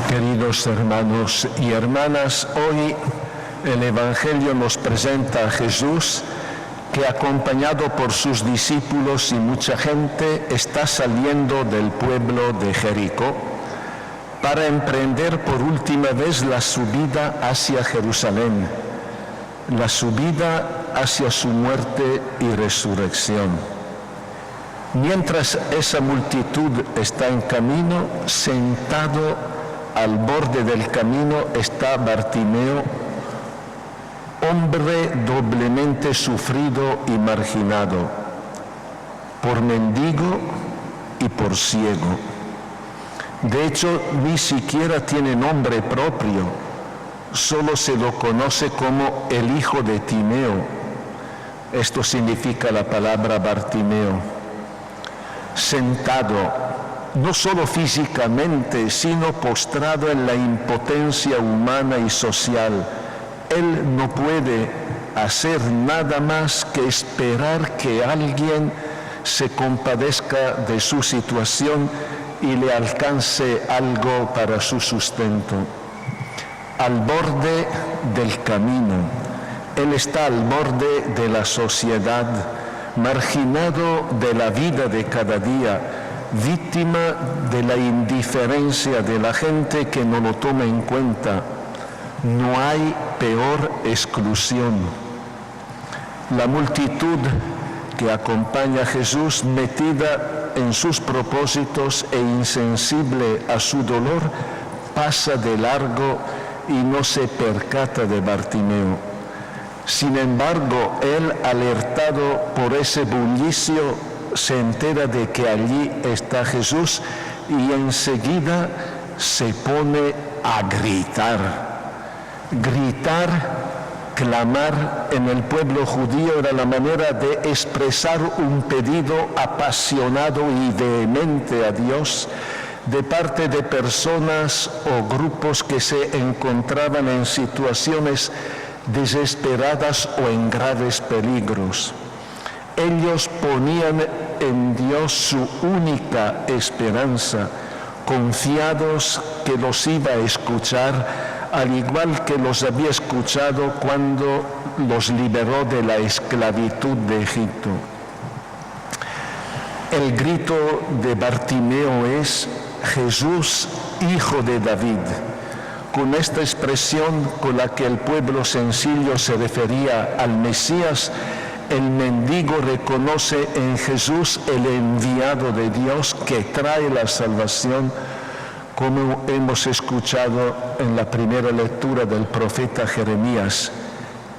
Queridos hermanos y hermanas, hoy el Evangelio nos presenta a Jesús que, acompañado por sus discípulos y mucha gente, está saliendo del pueblo de Jericó para emprender por última vez la subida hacia Jerusalén, la subida hacia su muerte y resurrección. Mientras esa multitud está en camino, sentado al borde del camino está Bartimeo, hombre doblemente sufrido y marginado, por mendigo y por ciego. De hecho, ni siquiera tiene nombre propio, solo se lo conoce como el hijo de Timeo. Esto significa la palabra Bartimeo. Sentado, no solo físicamente, sino postrado en la impotencia humana y social. Él no puede hacer nada más que esperar que alguien se compadezca de su situación y le alcance algo para su sustento. Al borde del camino, él está al borde de la sociedad, marginado de la vida de cada día, víctima de la indiferencia de la gente que no lo toma en cuenta. No hay peor exclusión. La multitud que acompaña a Jesús, metida en sus propósitos e insensible a su dolor, pasa de largo y no se percata de Bartimeo. Sin embargo, él, alertado por ese bullicio, se entera de que allí está Jesús y enseguida se pone a gritar. Gritar, clamar en el pueblo judío era la manera de expresar un pedido apasionado y vehemente a Dios de parte de personas o grupos que se encontraban en situaciones desesperadas o en graves peligros. Ellos ponían en Dios su única esperanza, confiados que los iba a escuchar, al igual que los había escuchado cuando los liberó de la esclavitud de Egipto. El grito de Bartimeo es: Jesús, hijo de David. Con esta expresión con la que el pueblo sencillo se refería al Mesías, el mendigo reconoce en Jesús el enviado de Dios que trae la salvación, como hemos escuchado en la primera lectura del profeta Jeremías.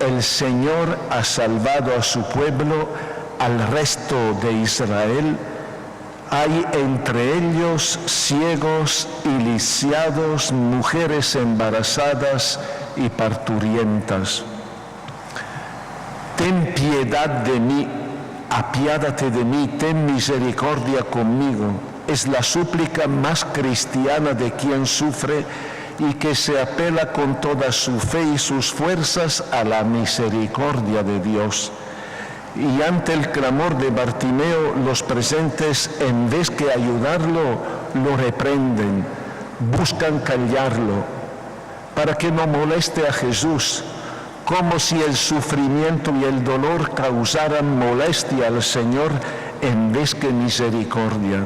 El Señor ha salvado a su pueblo, al resto de Israel. Hay entre ellos ciegos y lisiados, mujeres embarazadas y parturientas. Ten piedad de mí, apiádate de mí, ten misericordia conmigo. Es la súplica más cristiana de quien sufre y que se apela con toda su fe y sus fuerzas a la misericordia de Dios. Y ante el clamor de Bartimeo, los presentes, en vez que ayudarlo, lo reprenden, buscan callarlo, para que no moleste a Jesús, como si el sufrimiento y el dolor causaran molestia al Señor en vez que misericordia.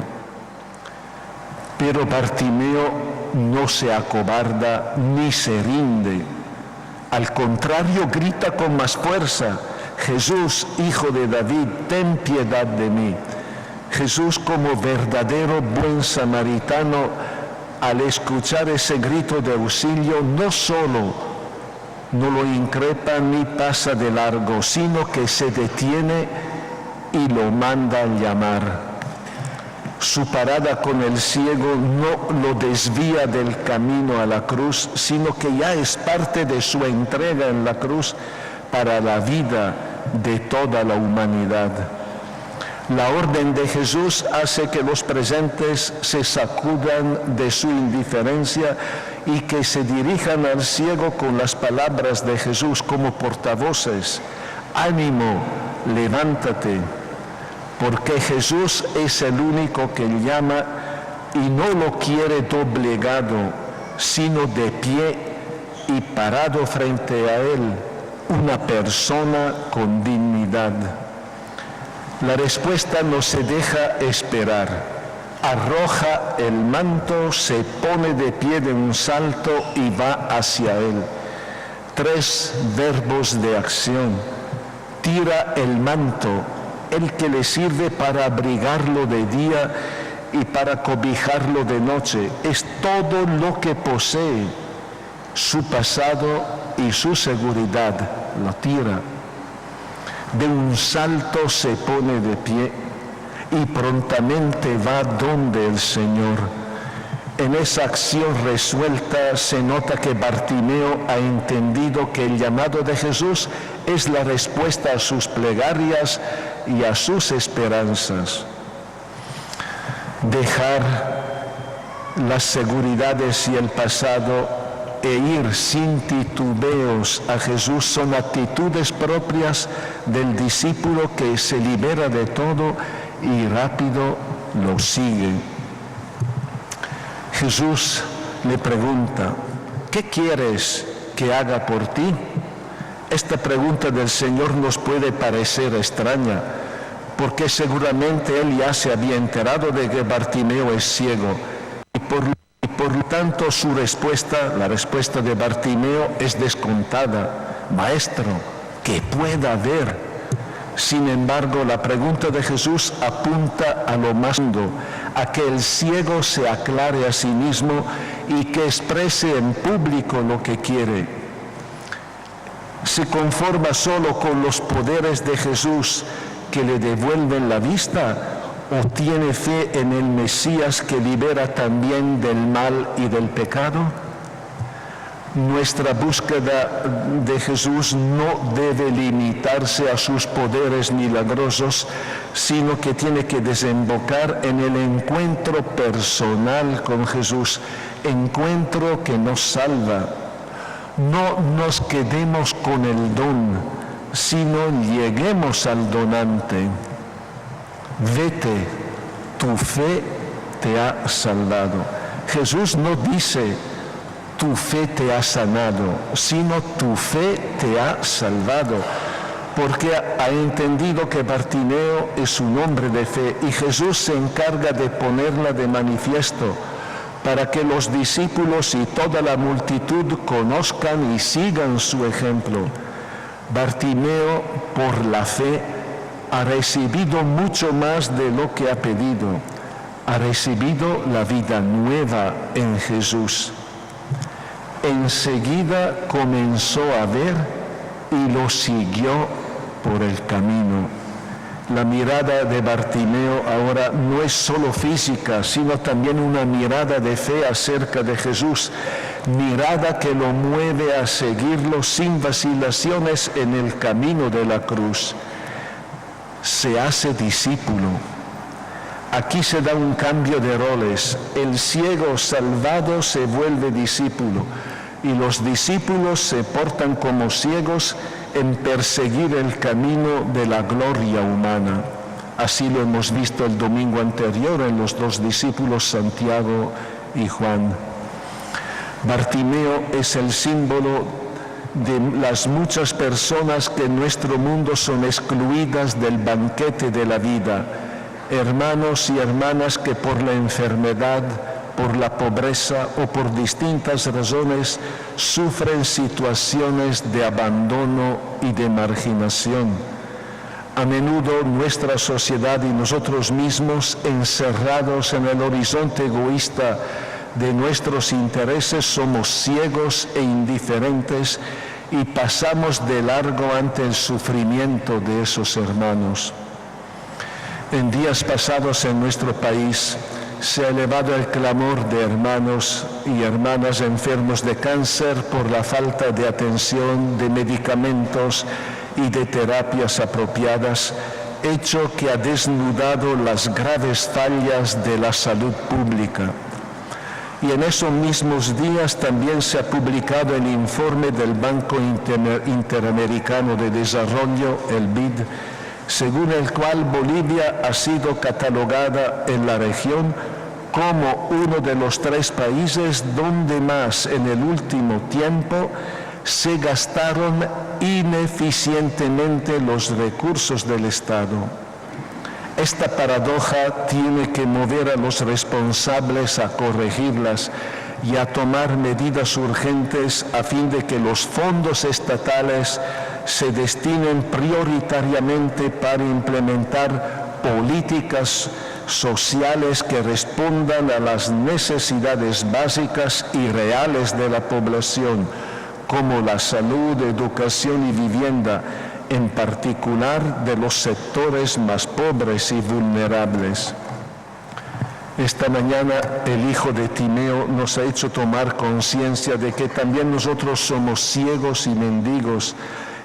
Pero Bartimeo no se acobarda ni se rinde. Al contrario, grita con más fuerza: Jesús, hijo de David, ten piedad de mí. Jesús, como verdadero buen samaritano, al escuchar ese grito de auxilio, no solo no lo increpa ni pasa de largo, sino que se detiene y lo manda a llamar. Su parada con el ciego no lo desvía del camino a la cruz, sino que ya es parte de su entrega en la cruz para la vida de toda la humanidad. La orden de Jesús hace que los presentes se sacudan de su indiferencia y que se dirijan al ciego con las palabras de Jesús como portavoces: ánimo, levántate, porque Jesús es el único que llama y no lo quiere doblegado, sino de pie y parado frente a él, una persona con dignidad. La respuesta no se deja esperar. Arroja el manto, se pone de pie de un salto y va hacia él. 3 verbos de acción. Tira el manto, el que le sirve para abrigarlo de día y para cobijarlo de noche. Es todo lo que posee, su pasado y su seguridad. Lo tira. De un salto se pone de pie y prontamente va donde el Señor. En esa acción resuelta se nota que Bartimeo ha entendido que el llamado de Jesús es la respuesta a sus plegarias y a sus esperanzas. Dejar las seguridades y el pasado e ir sin titubeos a Jesús son actitudes propias del discípulo que se libera de todo y rápido lo sigue. Jesús le pregunta, ¿qué quieres que haga por ti? Esta pregunta del Señor nos puede parecer extraña, porque seguramente él ya se había enterado de que Bartimeo es ciego, y por lo tanto su respuesta, la respuesta de Bartimeo, es descontada. Maestro, que pueda ver. Sin embargo, la pregunta de Jesús apunta a lo más hondo, a que el ciego se aclare a sí mismo y que exprese en público lo que quiere. ¿Se conforma solo con los poderes de Jesús que le devuelven la vista o tiene fe en el Mesías que libera también del mal y del pecado? Nuestra búsqueda de Jesús no debe limitarse a sus poderes milagrosos, sino que tiene que desembocar en el encuentro personal con Jesús, encuentro que nos salva. No nos quedemos con el don, sino lleguemos al donante. Vete, tu fe te ha salvado. Jesús no dice, tu fe te ha sanado, sino tu fe te ha salvado, porque ha entendido que Bartimeo es un hombre de fe y Jesús se encarga de ponerla de manifiesto para que los discípulos y toda la multitud conozcan y sigan su ejemplo. Bartimeo, por la fe, ha recibido mucho más de lo que ha pedido, ha recibido la vida nueva en Jesús. Enseguida comenzó a ver y lo siguió por el camino. La mirada de Bartimeo ahora no es solo física, sino también una mirada de fe acerca de Jesús, mirada que lo mueve a seguirlo sin vacilaciones en el camino de la cruz. Se hace discípulo. Aquí se da un cambio de roles. El ciego salvado se vuelve discípulo y los discípulos se portan como ciegos en perseguir el camino de la gloria humana. Así lo hemos visto el domingo anterior en los 2 discípulos, Santiago y Juan. Bartimeo es el símbolo de las muchas personas que en nuestro mundo son excluidas del banquete de la vida. Hermanos y hermanas que por la enfermedad, por la pobreza o por distintas razones sufren situaciones de abandono y de marginación. A menudo nuestra sociedad y nosotros mismos, encerrados en el horizonte egoísta de nuestros intereses, somos ciegos e indiferentes y pasamos de largo ante el sufrimiento de esos hermanos. En días pasados en nuestro país se ha elevado el clamor de hermanos y hermanas enfermos de cáncer por la falta de atención, de medicamentos y de terapias apropiadas, hecho que ha desnudado las graves fallas de la salud pública. Y en esos mismos días también se ha publicado el informe del Banco Interamericano de Desarrollo, el BID, según el cual Bolivia ha sido catalogada en la región como uno de los 3 países donde más en el último tiempo se gastaron ineficientemente los recursos del Estado. Esta paradoja tiene que mover a los responsables a corregirlas y a tomar medidas urgentes a fin de que los fondos estatales se destinen prioritariamente para implementar políticas sociales que respondan a las necesidades básicas y reales de la población, como la salud, educación y vivienda, en particular de los sectores más pobres y vulnerables. Esta mañana el hijo de Timeo nos ha hecho tomar conciencia de que también nosotros somos ciegos y mendigos,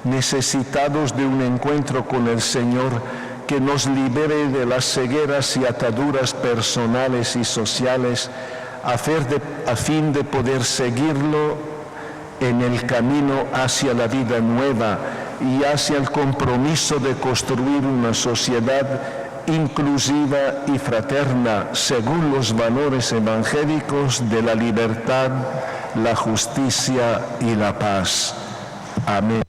necesitados de un encuentro con el Señor que nos libere de las cegueras y ataduras personales y sociales a fin de poder seguirlo en el camino hacia la vida nueva y hacia el compromiso de construir una sociedad inclusiva y fraterna según los valores evangélicos de la libertad, la justicia y la paz. Amén.